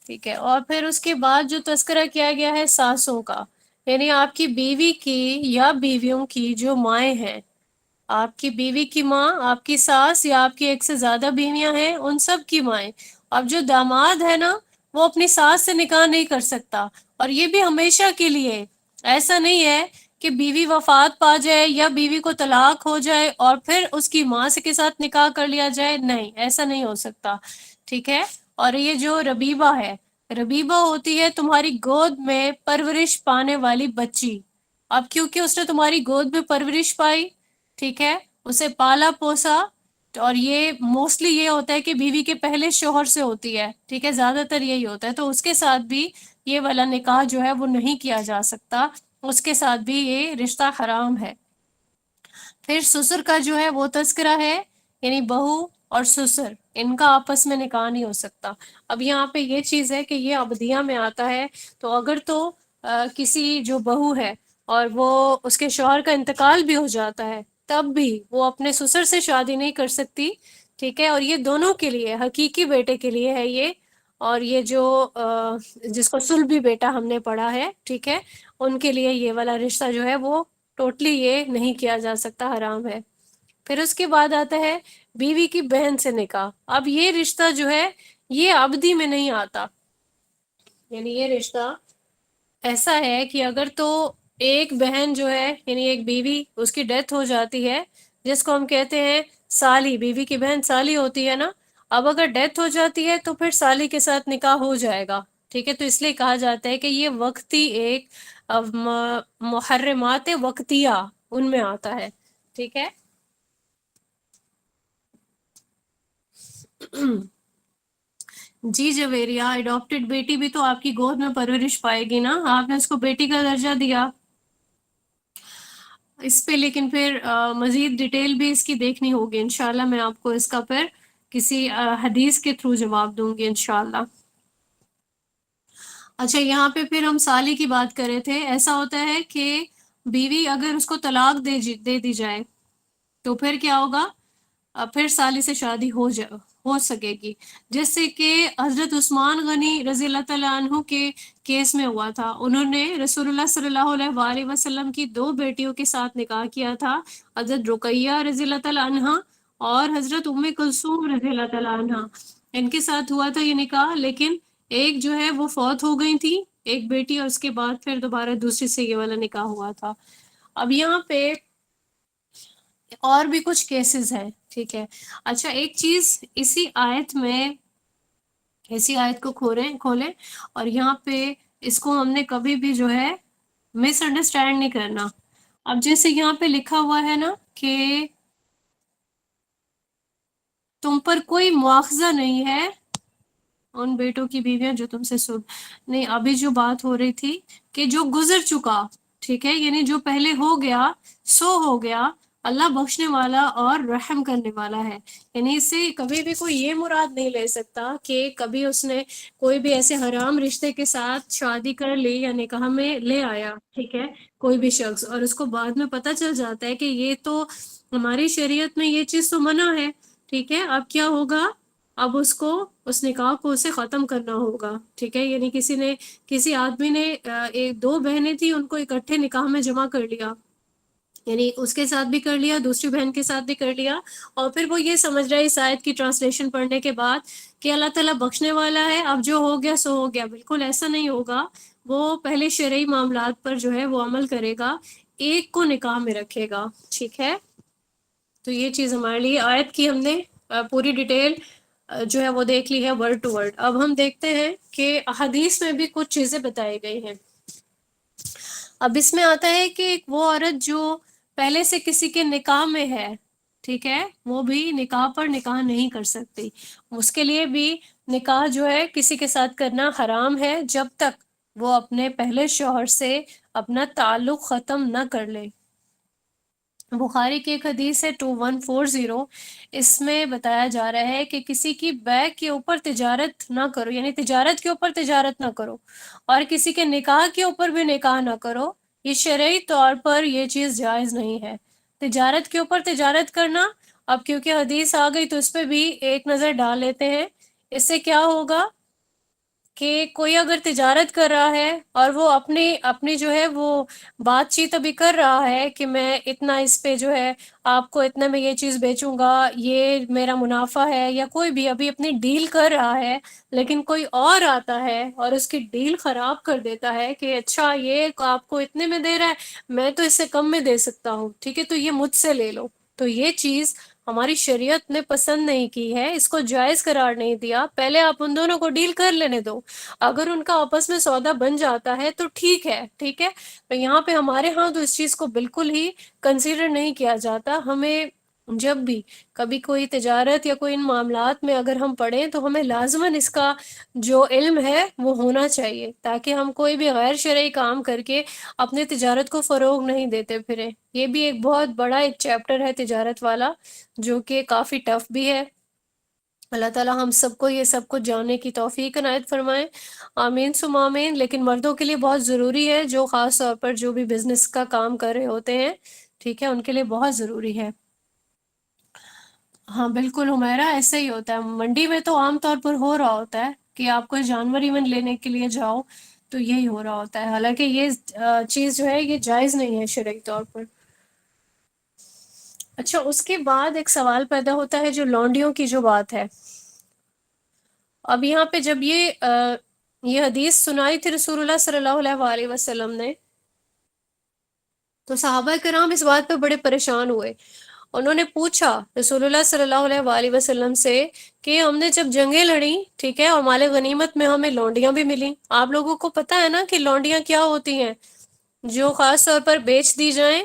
ٹھیک ہے، اور پھر اس کے بعد جو تذکرہ کیا گیا ہے ساسوں کا، یعنی آپ کی بیوی کی یا بیویوں کی جو مائیں ہیں، آپ کی بیوی کی ماں، آپ کی ساس یا آپ کی ایک سے زیادہ بیویاں ہیں، ان سب کی مائیں. اب جو داماد ہے نا، وہ اپنی ساس سے نکاح نہیں کر سکتا، اور یہ بھی ہمیشہ کے لیے. ایسا نہیں ہے کہ بیوی وفات پا جائے یا بیوی کو طلاق ہو جائے اور پھر اس کی ماں سے کے ساتھ نکاح کر لیا جائے، نہیں، ایسا نہیں ہو سکتا. ٹھیک ہے، اور یہ جو ربیبہ ہے، ربیبہ ہوتی ہے تمہاری گود میں پرورش پانے والی بچی. اب کیونکہ اس نے تمہاری گود میں پرورش پائی، ٹھیک ہے، اسے پالا پوسا، اور یہ موسٹلی یہ ہوتا ہے کہ بیوی کے پہلے شوہر سے ہوتی ہے، ٹھیک ہے، زیادہ تر یہی ہوتا ہے، تو اس کے ساتھ بھی یہ والا نکاح جو ہے وہ نہیں کیا جا سکتا، اس کے ساتھ بھی یہ رشتہ حرام ہے. پھر سسر کا جو ہے وہ تذکرہ ہے، یعنی بہو اور سسر، ان کا آپس میں نکاح نہیں ہو سکتا. اب یہاں پہ یہ چیز ہے کہ یہ ابدیہ میں آتا ہے، تو اگر تو کسی جو بہو ہے اور وہ اس کے شوہر کا انتقال بھی ہو جاتا ہے، تب بھی وہ اپنے سسر سے شادی نہیں کر سکتی. ٹھیک ہے، اور یہ دونوں کے لیے، حقیقی بیٹے کے لیے ہے یہ، اور یہ جو جس کو صلبی بیٹا ہم نے پڑھا ہے، ٹھیک ہے، ان کے لیے یہ والا رشتہ جو ہے وہ ٹوٹلی یہ نہیں کیا جا سکتا، حرام ہے. پھر اس کے بعد آتا ہے بیوی کی بہن سے نکاح. اب یہ رشتہ جو ہے یہ ابدی میں نہیں آتا، یعنی یہ رشتہ ایسا ہے کہ اگر تو ایک بہن جو ہے، یعنی ایک بیوی، اس کی ڈیتھ ہو جاتی ہے، جس کو ہم کہتے ہیں سالی، بیوی کی بہن سالی ہوتی ہے نا. اب اگر ڈیتھ ہو جاتی ہے تو پھر سالی کے ساتھ نکاح ہو جائے گا. ٹھیک ہے، تو اس لیے کہا جاتا ہے کہ یہ وقتی ایک محرمات وقتیہ ان میں آتا ہے. ٹھیک ہے. جی جویریہ، اڈاپٹیڈ بیٹی بھی تو آپ کی گود میں پرورش پائے گی نا، آپ نے اس کو بیٹی کا درجہ دیا. اس پہ لیکن پھر مزید ڈیٹیل بھی اس کی دیکھنی ہوگی انشاءاللہ. میں آپ کو اس کا پھر کسی حدیث کے تھرو جواب دوں گی انشاءاللہ. اچھا، یہاں پہ پھر ہم سالی کی بات کر رہے تھے. ایسا ہوتا ہے کہ بیوی اگر اس کو طلاق دے دی جائے تو پھر کیا ہوگا؟ پھر سالی سے شادی ہو سکے گی، جیسے کہ حضرت عثمان غنی رضی اللہ تعالیٰ عنہ کے کیس میں ہوا تھا. انہوں نے رسول اللہ صلی اللہ علیہ وآلہ وسلم کی دو بیٹیوں کے ساتھ نکاح کیا تھا، حضرت رقیہ رضی اللہ تعالیٰ عنہ اور حضرت ام کلثوم رضی اللہ تعالیٰ عنہ. ان کے ساتھ ہوا تھا یہ نکاح، لیکن ایک جو ہے وہ فوت ہو گئی تھی ایک بیٹی اور اس کے بعد پھر دوبارہ دوسری سے یہ والا نکاح ہوا تھا. اب یہاں پہ اور بھی کچھ کیسز ہیں. ٹھیک ہے. اچھا ایک چیز اسی آیت کو کھولیں اور یہاں پہ اس کو ہم نے کبھی بھی جو ہے مس انڈرسٹینڈ نہیں کرنا. اب جیسے یہاں پہ لکھا ہوا ہے نا کہ تم پر کوئی مواخذہ نہیں ہے ان بیٹوں کی بیویاں جو تم سے نہیں، ابھی جو بات ہو رہی تھی کہ جو گزر چکا، ٹھیک ہے، یعنی جو پہلے ہو گیا سو ہو گیا، اللہ بخشنے والا اور رحم کرنے والا ہے. یعنی اس سے کبھی بھی کوئی یہ مراد نہیں لے سکتا کہ کبھی اس نے کوئی بھی ایسے حرام رشتے کے ساتھ شادی کر لی یا نکاح میں لے آیا، ٹھیک ہے، کوئی بھی شخص، اور اس کو بعد میں پتہ چل جاتا ہے کہ یہ تو ہماری شریعت میں یہ چیز تو منع ہے، ٹھیک ہے، اب کیا ہوگا؟ اب اس کو اس نکاح کو اسے ختم کرنا ہوگا. ٹھیک ہے. یعنی کسی آدمی نے ایک دو بہنیں تھیں، ان کو اکٹھے نکاح میں جمع کر لیا، یعنی اس کے ساتھ بھی کر لیا، دوسری بہن کے ساتھ بھی کر لیا، اور پھر وہ یہ سمجھ رہا ہے اس آیت کی ٹرانسلیشن پڑھنے کے بعد کہ اللہ تعالیٰ بخشنے والا ہے، اب جو ہو گیا سو ہو گیا. بالکل ایسا نہیں ہوگا. وہ پہلے شرعی معاملات پر جو ہے وہ عمل کرے گا، ایک کو نکاح میں رکھے گا. ٹھیک ہے. تو یہ چیز ہمارے لیے آیت کی ہم نے پوری ڈیٹیل جو ہے وہ دیکھ لی ہے ورڈ ٹو ورڈ. اب ہم دیکھتے ہیں کہ احادیث میں بھی کچھ چیزیں بتائی گئی ہیں. اب اس میں آتا ہے کہ وہ عورت جو پہلے سے کسی کے نکاح میں ہے، ٹھیک ہے، وہ بھی نکاح پر نکاح نہیں کر سکتی. اس کے لیے بھی نکاح جو ہے کسی کے ساتھ کرنا حرام ہے جب تک وہ اپنے پہلے شوہر سے اپنا تعلق ختم نہ کر لے. بخاری کی ایک حدیث ہے 2140، اس میں بتایا جا رہا ہے کہ کسی کی بیع کے اوپر تجارت نہ کرو، یعنی تجارت کے اوپر تجارت نہ کرو، اور کسی کے نکاح کے اوپر بھی نکاح نہ کرو. یہ شرعی طور پر یہ چیز جائز نہیں ہے. تجارت کے اوپر تجارت کرنا، اب کیونکہ حدیث آ گئی تو اس پہ بھی ایک نظر ڈال لیتے ہیں. اس سے کیا ہوگا کہ کوئی اگر تجارت کر رہا ہے اور وہ اپنی جو ہے وہ بات چیت ابھی کر رہا ہے کہ میں اتنا اس پہ جو ہے آپ کو اتنے میں یہ چیز بیچوں گا، یہ میرا منافع ہے، یا کوئی بھی ابھی اپنی ڈیل کر رہا ہے، لیکن کوئی اور آتا ہے اور اس کی ڈیل خراب کر دیتا ہے کہ اچھا یہ آپ کو اتنے میں دے رہا ہے، میں تو اس سے کم میں دے سکتا ہوں، ٹھیک ہے، تو یہ مجھ سے لے لو. تو یہ چیز ہماری شریعت نے پسند نہیں کی ہے، اس کو جائز قرار نہیں دیا. پہلے آپ ان دونوں کو ڈیل کر لینے دو، اگر ان کا آپس میں سودا بن جاتا ہے تو ٹھیک ہے، ٹھیک ہے. تو یہاں پہ ہمارے ہاں تو اس چیز کو بالکل ہی کنسیڈر نہیں کیا جاتا. ہمیں جب بھی کبھی کوئی تجارت یا کوئی ان معاملات میں اگر ہم پڑھیں تو ہمیں لازماً اس کا جو علم ہے وہ ہونا چاہیے، تاکہ ہم کوئی بھی غیر شرعی کام کر کے اپنے تجارت کو فروغ نہیں دیتے پھریں. یہ بھی ایک بہت بڑا ایک چیپٹر ہے تجارت والا، جو کہ کافی ٹف بھی ہے. اللہ تعالیٰ ہم سب کو یہ سب کچھ جاننے کی توفیق عنایت فرمائیں. آمین ثم آمین. لیکن مردوں کے لیے بہت ضروری ہے، جو خاص طور پر جو بھی بزنس کا کام کر رہے ہوتے ہیں، ٹھیک ہے، ان کے لیے بہت ضروری ہے. ہاں بالکل حمیرہ، ایسا ہی ہوتا ہے. منڈی میں تو عام طور پر ہو رہا ہوتا ہے کہ آپ کوئی جانور ایون لینے کے لیے جاؤ تو یہی ہو رہا ہوتا ہے، حالانکہ یہ چیز جو ہے یہ جائز نہیں ہے شرعی طور پر. اچھا اس کے بعد ایک سوال پیدا ہوتا ہے جو لونڈیوں کی جو بات ہے. اب یہاں پہ جب یہ حدیث سنائی تھی رسول اللہ صلی اللہ علیہ وآلہ وسلم نے، تو صحابہ کرام اس بات پہ بڑے پریشان ہوئے. انہوں نے پوچھا رسول اللہ صلی اللہ علیہ وآلہ وسلم سے کہ ہم نے جب جنگیں لڑیں، ٹھیک ہے، اور مال غنیمت میں ہمیں لونڈیاں بھی ملیں. آپ لوگوں کو پتہ ہے نا کہ لونڈیاں کیا ہوتی ہیں، جو خاص طور پر بیچ دی جائیں،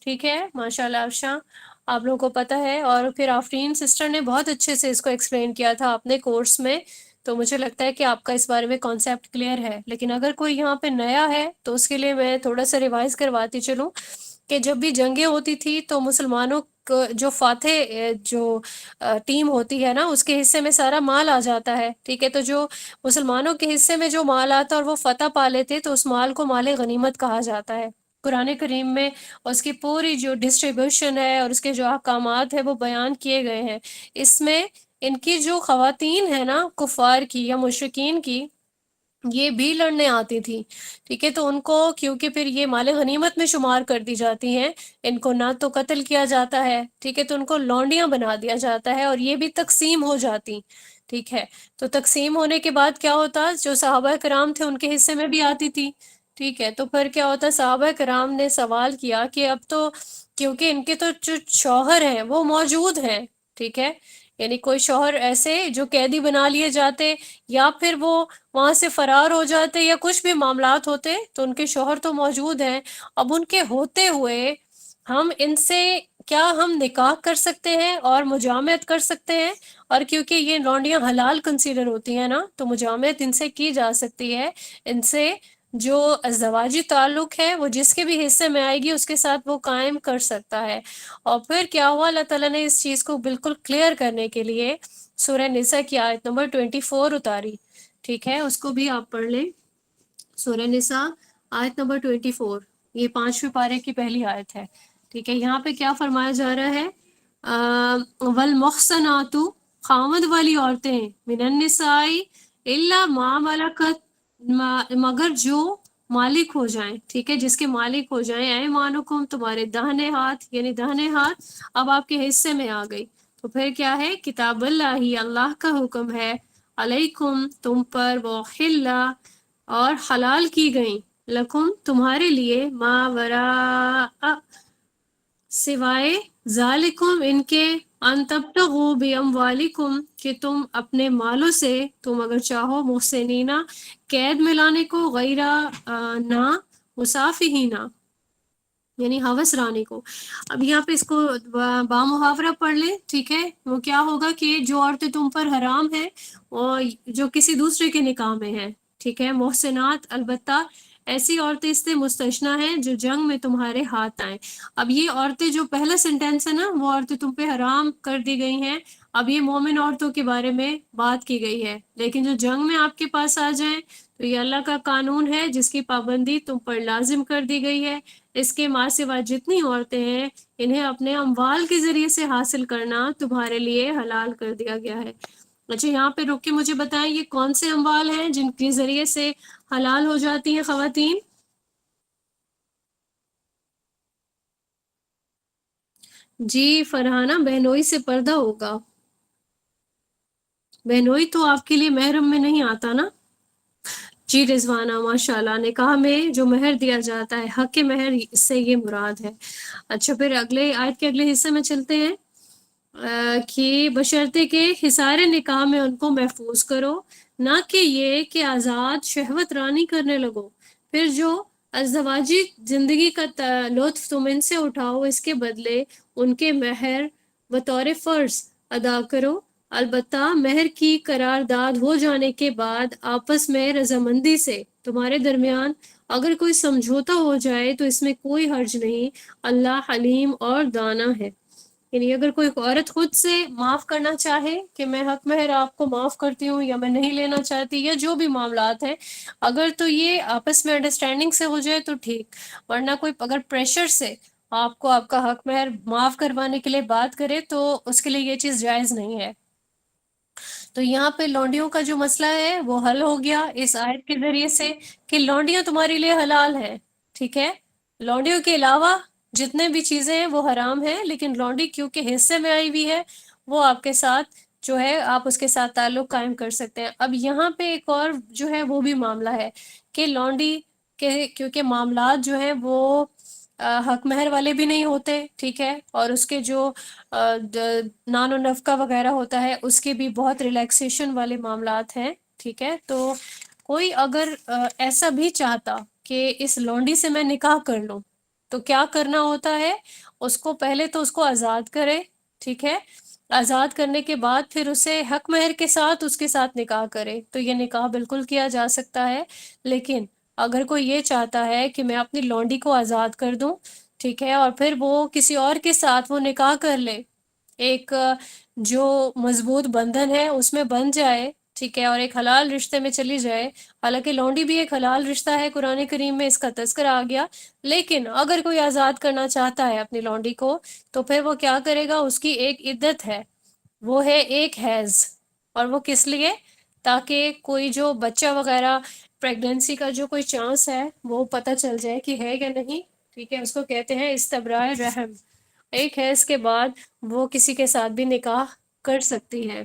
ٹھیک ہے. ماشاء اللہ افشاں، آپ لوگوں کو پتہ ہے. اور پھر آفرین سسٹر نے بہت اچھے سے اس کو ایکسپلین کیا تھا اپنے کورس میں، تو مجھے لگتا ہے کہ آپ کا اس بارے میں کانسیپٹ کلیئر ہے. لیکن اگر کوئی یہاں پہ نیا ہے تو اس کے لیے میں تھوڑا سا ریوائز کرواتی چلوں کہ جب بھی جنگیں ہوتی تھی تو مسلمانوں کو جو فاتح جو ٹیم ہوتی ہے نا، اس کے حصے میں سارا مال آ جاتا ہے، ٹھیک ہے. تو جو مسلمانوں کے حصے میں جو مال آتا اور وہ فتح پا لیتے تو اس مال کو مال غنیمت کہا جاتا ہے. قرآن کریم میں اس کی پوری جو ڈسٹریبیوشن ہے اور اس کے جو احکامات ہیں وہ بیان کیے گئے ہیں. اس میں ان کی جو خواتین ہیں نا کفار کی یا مشرکین کی، یہ بھی لڑنے آتی تھی، ٹھیک ہے. تو ان کو کیونکہ پھر یہ مال غنیمت میں شمار کر دی جاتی ہیں، ان کو نہ تو قتل کیا جاتا ہے، ٹھیک ہے، تو ان کو لونڈیاں بنا دیا جاتا ہے اور یہ بھی تقسیم ہو جاتی. ٹھیک ہے، تو تقسیم ہونے کے بعد کیا ہوتا، جو صحابہ کرام تھے ان کے حصے میں بھی آتی تھی، ٹھیک ہے، تو پھر کیا ہوتا، صحابہ کرام نے سوال کیا کہ اب تو کیونکہ ان کے تو جو شوہر ہیں وہ موجود ہیں، ٹھیک ہے، یعنی کوئی شوہر ایسے جو قیدی بنا لیے جاتے یا پھر وہ وہاں سے فرار ہو جاتے یا کچھ بھی معاملات ہوتے، تو ان کے شوہر تو موجود ہیں، اب ان کے ہوتے ہوئے ہم ان سے کیا ہم نکاح کر سکتے ہیں اور مجامعت کر سکتے ہیں، اور کیونکہ یہ لونڈیاں حلال کنسیڈر ہوتی ہیں نا، تو مجامعت ان سے کی جا سکتی ہے، ان سے جو ازدواجی تعلق ہے وہ جس کے بھی حصے میں آئے گی اس کے ساتھ وہ قائم کر سکتا ہے۔ اور پھر کیا ہوا، اللہ تعالیٰ نے اس چیز کو بالکل کلیئر کرنے کے لیے سورہ نساء کی آیت نمبر 24 اتاری، ٹھیک ہے، اس کو بھی آپ پڑھ لیں، سورہ نساء آیت نمبر 24، یہ 5ویں پارے کی پہلی آیت ہے، ٹھیک ہے، یہاں پہ کیا فرمایا جا رہا ہے، والمحصنات، خامد والی عورتیں، من النساء الا ما ملکت، مگر جو مالک ہو جائیں، ٹھیک ہے، جس کے مالک ہو جائیں، ایمانکم، تمہارے دہنے ہاتھ، یعنی دہنے ہاتھ اب آپ کے حصے میں آ گئی، تو پھر کیا ہے، کتاب اللہ، اللہ کا حکم ہے، علیکم، تم پر، وحلہ، اور حلال کی گئیں، لکم، تمہارے لیے، ما وراء، سوائے، ذالکم، ان کے، ان تبتغوا باموالکم، کہ تم اپنے مالوں سے، تم اگر چاہو محسنینا، قید میں لانے کو، غیرہ، نہ، مسافہینا، یعنی ہوس رانے کو۔ اب یہاں پہ اس کو با محاورہ پڑھ لیں، ٹھیک ہے، وہ کیا ہوگا کہ جو عورتیں تم پر حرام ہیں اور جو کسی دوسرے کے نکاح میں ہیں، ٹھیک ہے، محسنات، البتہ ایسی عورتیں اس سے مستثنیٰ ہیں جو جنگ میں تمہارے ہاتھ آئیں۔ اب یہ عورتیں، جو پہلا سنٹینس ہے نا، وہ عورتیں تم پہ حرام کر دی گئی ہیں، اب یہ مومن عورتوں کے بارے میں بات کی گئی ہے، لیکن جو جنگ میں آپ کے پاس آ جائیں تو یہ اللہ کا قانون ہے جس کی پابندی تم پر لازم کر دی گئی ہے۔ اس کے ماں سوا جتنی عورتیں ہیں انہیں اپنے اموال کے ذریعے سے حاصل کرنا تمہارے لیے حلال کر دیا گیا ہے۔ اچھا، یہاں پہ رک کے مجھے بتائیں یہ کون سے اموال ہیں جن کے ذریعے سے حلال ہو جاتی ہیں خواتین؟ جی فرحانہ، بہنوئی سے پردہ ہوگا، بہنوئی تو آپ کے لیے محرم میں نہیں آتا نا؟ جی رضوانہ، ماشاء اللہ، نکاح میں جو مہر دیا جاتا ہے، حق مہر، اس سے یہ مراد ہے۔ اچھا، پھر اگلے آیت کے اگلے حصے میں چلتے ہیں، کہ بشرطے کے حصار نکاح میں ان کو محفوظ کرو، نہ کہ یہ کہ آزاد شہوت رانی کرنے لگو، پھر جو ازدواجی زندگی کا لطف تم ان سے اٹھاؤ، اس کے بدلے ان کے مہر بطور فرض ادا کرو، البتہ مہر کی قرارداد ہو جانے کے بعد آپس میں رضامندی سے تمہارے درمیان اگر کوئی سمجھوتا ہو جائے تو اس میں کوئی حرج نہیں، اللہ حلیم اور دانا ہے۔ یعنی اگر کوئی عورت خود سے معاف کرنا چاہے کہ میں حق مہر آپ کو معاف کرتی ہوں یا میں نہیں لینا چاہتی یا جو بھی معاملات ہیں، اگر تو یہ آپس میں انڈرسٹینڈنگ سے ہو جائے تو ٹھیک، ورنہ کوئی اگر پریشر سے آپ کو آپ کا حق مہر معاف کروانے کے لیے بات کرے تو اس کے لیے یہ چیز جائز نہیں ہے۔ تو یہاں پہ لونڈیوں کا جو مسئلہ ہے وہ حل ہو گیا اس آیت کے ذریعے سے کہ لونڈیاں تمہارے لیے حلال ہیں، ٹھیک ہے، لونڈیوں کے علاوہ جتنے بھی چیزیں ہیں وہ حرام ہیں، لیکن لونڈی کیونکہ حصے میں آئی ہوئی ہے وہ آپ کے ساتھ جو ہے آپ اس کے ساتھ تعلق قائم کر سکتے ہیں۔ اب یہاں پہ ایک اور جو ہے وہ بھی معاملہ ہے کہ لونڈی کے کیونکہ معاملات جو ہیں وہ حق مہر والے بھی نہیں ہوتے، ٹھیک ہے، اور اس کے جو نان و نفقہ وغیرہ ہوتا ہے اس کے بھی بہت ریلیکسیشن والے معاملات ہیں، ٹھیک ہے، تو کوئی اگر ایسا بھی چاہتا کہ اس لونڈی سے میں نکاح کر لوں تو کیا کرنا ہوتا ہے، اس کو پہلے تو اس کو آزاد کرے، ٹھیک ہے، آزاد کرنے کے بعد پھر اسے حق مہر کے ساتھ اس کے ساتھ نکاح کرے تو یہ نکاح بالکل کیا جا سکتا ہے۔ لیکن اگر کوئی یہ چاہتا ہے کہ میں اپنی لونڈی کو آزاد کر دوں، ٹھیک ہے، اور پھر وہ کسی اور کے ساتھ وہ نکاح کر لے، ایک جو مضبوط بندھن ہے اس میں بن جائے، ٹھیک ہے، اور ایک حلال رشتے میں چلی جائے، حالانکہ لونڈی بھی ایک حلال رشتہ ہے، قرآن کریم میں اس کا تذکرہ آ گیا، لیکن اگر کوئی آزاد کرنا چاہتا ہے اپنی لونڈی کو تو پھر وہ کیا کرے گا، اس کی ایک عدت ہے، وہ ہے ایک حیض، اور وہ کس لیے، تاکہ کوئی جو بچہ وغیرہ پریگنینسی کا جو کوئی چانس ہے وہ پتہ چل جائے کہ ہے یا نہیں، ٹھیک ہے، اس کو کہتے ہیں استبراء رحم، ایک حیض کے بعد وہ کسی کے ساتھ بھی نکاح کر سکتی ہے۔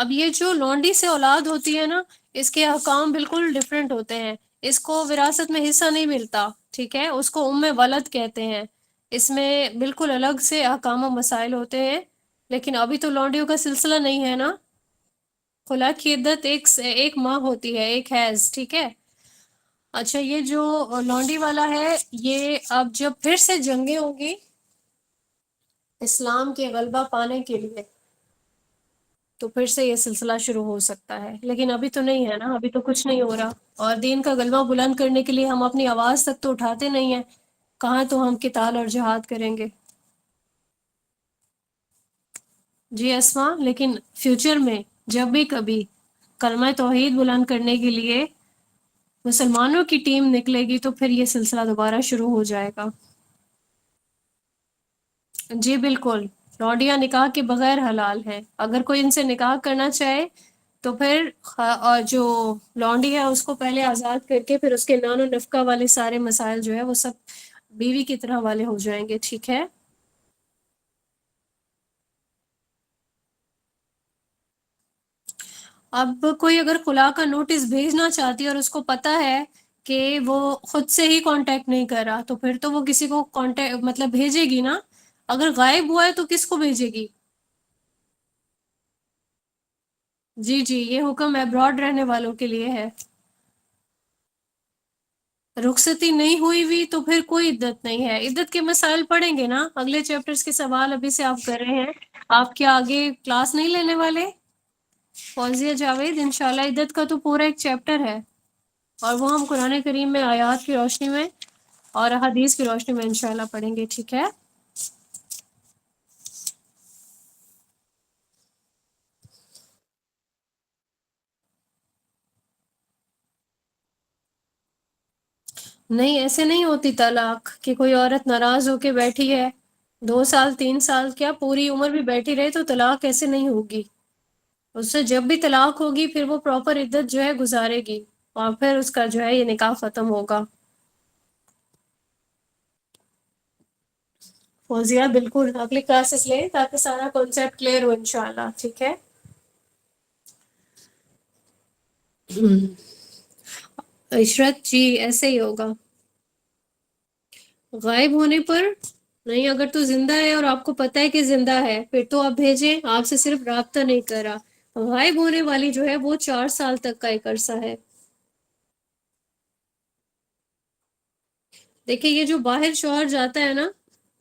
اب یہ جو لونڈی سے اولاد ہوتی ہے نا، اس کے احکام بالکل ڈفرینٹ ہوتے ہیں. اس کو وراثت میں حصہ نہیں ملتا، ٹھیک ہے، اس کو ولد کہتے ہیں. اس میں بالکل الگ سے احکام و مسائل ہوتے ہیں. لیکن ابھی تو لونڈیوں کا سلسلہ نہیں ہے نا. خلا کی عدت ایک ماہ ہوتی ہے، ایک حیض، ٹھیک ہے. اچھا، یہ جو لونڈی والا ہے، یہ اب جب پھر سے جنگیں ہوں گی اسلام کے غلبہ پانے کے لیے، تو پھر سے یہ سلسلہ شروع ہو سکتا ہے. لیکن ابھی تو نہیں ہے نا، ابھی تو کچھ نہیں ہو رہا. اور دین کا غلبہ بلند کرنے کے لیے ہم اپنی آواز تک تو اٹھاتے نہیں ہیں. کہاں تو ہم قتال اور جہاد کریں گے. جی اسما، لیکن فیوچر میں جب بھی کبھی کلمہ توحید بلند کرنے کے لیے مسلمانوں کی ٹیم نکلے گی تو پھر یہ سلسلہ دوبارہ شروع ہو جائے گا. جی بالکل، لونڈیاں نکاح کے بغیر حلال ہیں. اگر کوئی ان سے نکاح کرنا چاہے تو پھر اور جو لونڈی ہے اس کو پہلے آزاد کر کے پھر اس کے نان و نفقہ والے سارے مسائل جو ہے وہ سب بیوی کی طرح والے ہو جائیں گے، ٹھیک ہے. اب کوئی اگر خلا کا نوٹس بھیجنا چاہتی ہے اور اس کو پتا ہے کہ وہ خود سے ہی کانٹیکٹ نہیں کر رہا، تو پھر تو وہ کسی کو کانٹیکٹ مطلب بھیجے گی نا. اگر غائب ہوا ہے تو کس کو بھیجے گی؟ جی جی، یہ حکم ابراڈ رہنے والوں کے لیے ہے. رخصتی نہیں ہوئی ہوئی تو پھر کوئی عدت نہیں ہے. عدت کے مسائل پڑھیں گے نا، اگلے چیپٹرز کے سوال ابھی سے آپ کر رہے ہیں. آپ کیا آگے کلاس نہیں لینے والے؟ فوزیہ جاوید، انشاءاللہ عدت کا تو پورا ایک چیپٹر ہے، اور وہ ہم قرآن کریم میں آیات کی روشنی میں اور حدیث کی روشنی میں انشاءاللہ پڑھیں گے، ٹھیک ہے. نہیں، ایسے نہیں ہوتی طلاق کہ کوئی عورت ناراض ہو کے بیٹھی ہے 2 سال 3 سال کیا پوری عمر بھی بیٹھی رہے تو طلاق ایسے نہیں ہوگی. اس سے جب بھی طلاق ہوگی پھر وہ پراپر عدت جو ہے گزارے گی، اور پھر اس کا جو ہے یہ نکاح ختم ہوگا. فوزیہ بالکل اگلی کلاسز لیں تاکہ سارا کانسیپٹ کلیئر ہو انشاءاللہ، ٹھیک ہے. عشرت جی ایسے ہی ہوگا. غائب ہونے پر نہیں، اگر تو زندہ ہے اور آپ کو پتہ ہے کہ زندہ ہے پھر تو آپ بھیجیں. آپ سے صرف رابطہ نہیں کرا. غائب ہونے والی جو ہے وہ 4 سال تک کا ایک عرصہ ہے. دیکھیں یہ جو باہر شوہر جاتا ہے نا،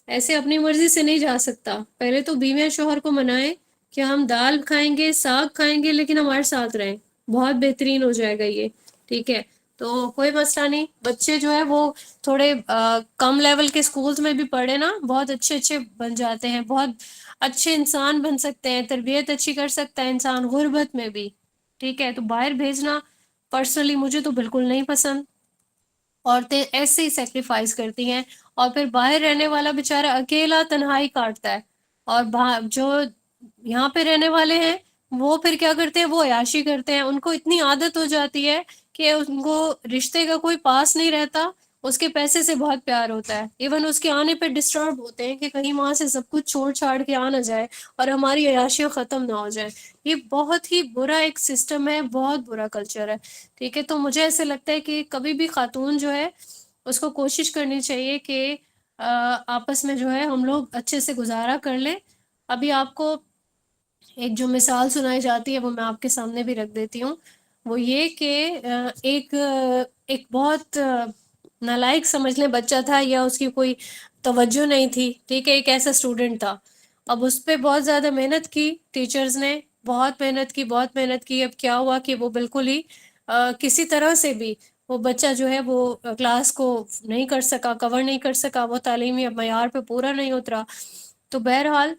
ایسے اپنی مرضی سے نہیں جا سکتا. پہلے تو بیویاں شوہر کو منائیں کہ ہم دال کھائیں گے، ساگ کھائیں گے، لیکن ہمارے ساتھ رہیں. بہت بہترین ہو جائے گا یہ، ٹھیک ہے. تو کوئی مسئلہ نہیں. بچے جو ہے وہ تھوڑے کم لیول کے سکولز میں بھی پڑھے نا، بہت اچھے اچھے بن جاتے ہیں، بہت اچھے انسان بن سکتے ہیں، تربیت اچھی کر سکتا ہے انسان غربت میں بھی، ٹھیک ہے. تو باہر بھیجنا پرسنلی مجھے تو بالکل نہیں پسند. عورتیں ایسے ہی سیکریفائز کرتی ہیں، اور پھر باہر رہنے والا بیچارہ اکیلا تنہائی کاٹتا ہے. اور جو یہاں پہ رہنے والے ہیں وہ پھر کیا کرتے ہیں، وہ عیاشی کرتے ہیں. ان کو اتنی عادت ہو جاتی ہے کہ ان کو رشتے کا کوئی پاس نہیں رہتا. اس کے پیسے سے بہت پیار ہوتا ہے، ایون اس کے آنے پہ ڈسٹرب ہوتے ہیں کہ کہیں وہاں سے سب کچھ چھوڑ چھاڑ کے آ نہ جائے اور ہماری عیاشیاں ختم نہ ہو جائے. یہ بہت ہی برا ایک سسٹم ہے، بہت برا کلچر ہے، ٹھیک ہے. تو مجھے ایسے لگتا ہے کہ کبھی بھی خاتون جو ہے اس کو کوشش کرنی چاہیے کہ آپس میں جو ہے ہم لوگ اچھے سے گزارا کر لیں. ابھی آپ کو ایک جو مثال سنائی جاتی ہے وہ میں آپ کے سامنے بھی رکھ دیتی ہوں. وہ یہ کہ ایک ایک بہت نالائق سمجھ لیں بچہ تھا، یا اس کی کوئی توجہ نہیں تھی، ٹھیک ہے. ایک ایسا اسٹوڈنٹ تھا. اب اس پہ بہت زیادہ محنت کی ٹیچرز نے، بہت محنت کی، بہت محنت کی. اب کیا ہوا کہ وہ بالکل ہی کسی طرح سے بھی وہ بچہ جو ہے وہ کلاس کو نہیں کر سکا، کور نہیں کر سکا، وہ تعلیمی معیار پہ پورا نہیں اترا. تو بہرحال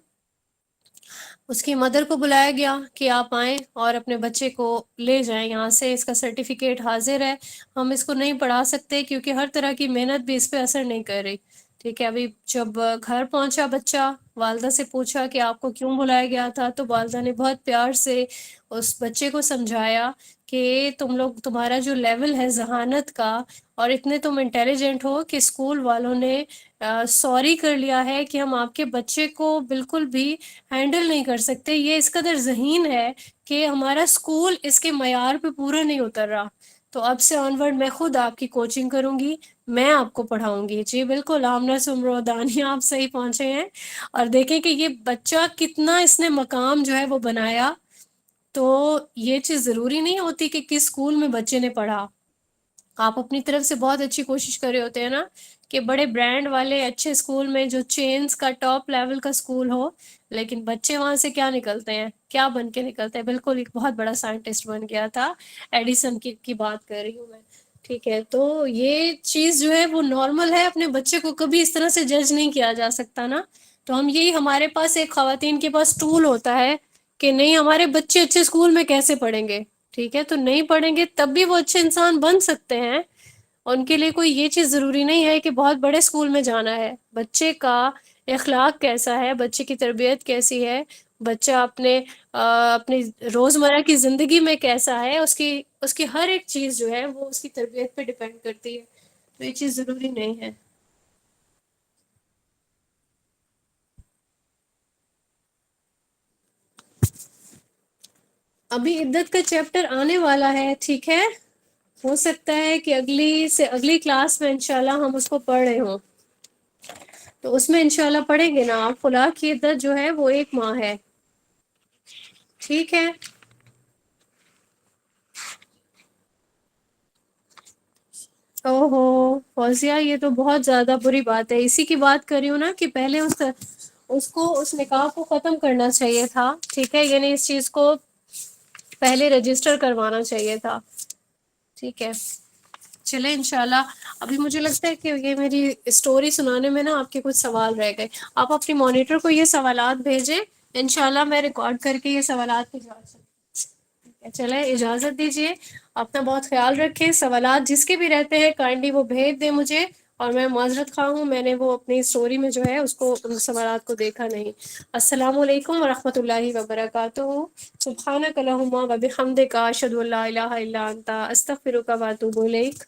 اس کی مدر کو بلایا گیا کہ آپ آئیں اور اپنے بچے کو لے جائیں یہاں سے، اس کا سرٹیفکیٹ حاضر ہے، ہم اس کو نہیں پڑھا سکتے کیونکہ ہر طرح کی محنت بھی اس پہ اثر نہیں کر رہی. ٹھیک ہے، ابھی جب گھر پہنچا بچہ، والدہ سے پوچھا کہ آپ کو کیوں بلایا گیا تھا، تو والدہ نے بہت پیار سے اس بچے کو سمجھایا کہ تم لوگ، تمہارا جو لیول ہے ذہانت کا، اور اتنے تم انٹیلیجنٹ ہو کہ اسکول والوں نے سوری کر لیا ہے کہ ہم آپ کے بچے کو بالکل بھی ہینڈل نہیں کر سکتے، یہ اس قدر ذہین ہے کہ ہمارا اسکول اس کے معیار پہ پورا نہیں اتر رہا، تو اب سے آنورڈ میں خود آپ کی کوچنگ کروں گی، میں آپ کو پڑھاؤں گی۔ جی بالکل، آمنہ سمرو دانی آپ صحیح پہنچے ہیں، اور دیکھیں کہ یہ بچہ کتنا اس نے مقام جو ہے وہ بنایا۔ تو یہ چیز ضروری نہیں ہوتی کہ کس اسکول میں بچے نے پڑھا، آپ اپنی طرف سے بہت اچھی کوشش کر رہے ہوتے ہیں نا کہ بڑے برانڈ والے اچھے اسکول میں، جو چینز کا ٹاپ لیول کا اسکول ہو، لیکن بچے وہاں سے کیا نکلتے ہیں، کیا بن کے نکلتے ہیں، بالکل ایک بہت بڑا سائنٹسٹ بن گیا تھا، ایڈیسن کی بات کر رہی ہوں میں۔ ٹھیک ہے، تو یہ چیز جو ہے وہ نارمل ہے، اپنے بچے کو کبھی اس طرح سے جج نہیں کیا جا سکتا نا۔ تو ہم یہی، ہمارے پاس ایک خواتین کے پاس ٹول ہوتا ہے کہ نہیں ہمارے بچے اچھے اسکول میں کیسے پڑھیں گے، ٹھیک ہے، تو نہیں پڑھیں گے تب بھی وہ اچھے انسان بن سکتے ہیں، ان کے لیے کوئی یہ چیز ضروری نہیں ہے کہ بہت بڑے اسکول میں جانا ہے۔ بچے کا اخلاق کیسا ہے، بچے کی تربیت کیسی ہے، بچہ اپنی روزمرہ کی زندگی میں کیسا ہے، اس کی ہر ایک چیز جو ہے وہ اس کی تربیت پہ ڈیپینڈ کرتی ہے، تو یہ چیز ضروری نہیں ہے۔ ابھی عدت کا چیپٹر آنے والا ہے، ٹھیک ہے، ہو سکتا ہے کہ اگلی کلاس میں انشاءاللہ ہم اس کو پڑھ رہے ہوں، تو اس میں انشاءاللہ پڑھیں گے نا آپ۔ خلا کی عدت جو ہے وہ 1 ماہ ہے، ٹھیک ہے۔ او ہو فوزیہ، یہ تو بہت زیادہ بری بات ہے، اسی کی بات کر رہی ہوں نا کہ پہلے اس نکاح کو ختم کرنا چاہیے تھا، ٹھیک ہے، یعنی اس چیز کو پہلے رجسٹر کروانا چاہیے تھا، ٹھیک ہے۔ چلے انشاءاللہ، ابھی مجھے لگتا ہے کہ یہ میری اسٹوری سنانے میں نا آپ کے کچھ سوال رہ گئے، آپ اپنی مانیٹر کو یہ سوالات بھیجیں، انشاءاللہ میں ریکارڈ کر کے یہ سوالات کی جواب چلے اجازت دیجیے، اپنا بہت خیال رکھیں، سوالات جس کے بھی رہتے ہیں کائنڈلی وہ بھیج دیں مجھے، اور میں معذرت خواہ ہوں، میں نے وہ اپنی اسٹوری میں جو ہے اس کو، ان سوالات کو دیکھا نہیں۔ السلام علیکم ورحمۃ اللہ وبرکاتہ، سبحانک اللہم و بحمدک، اشہد ان لا الہ الا انت، استغفرک و اتوب الیک۔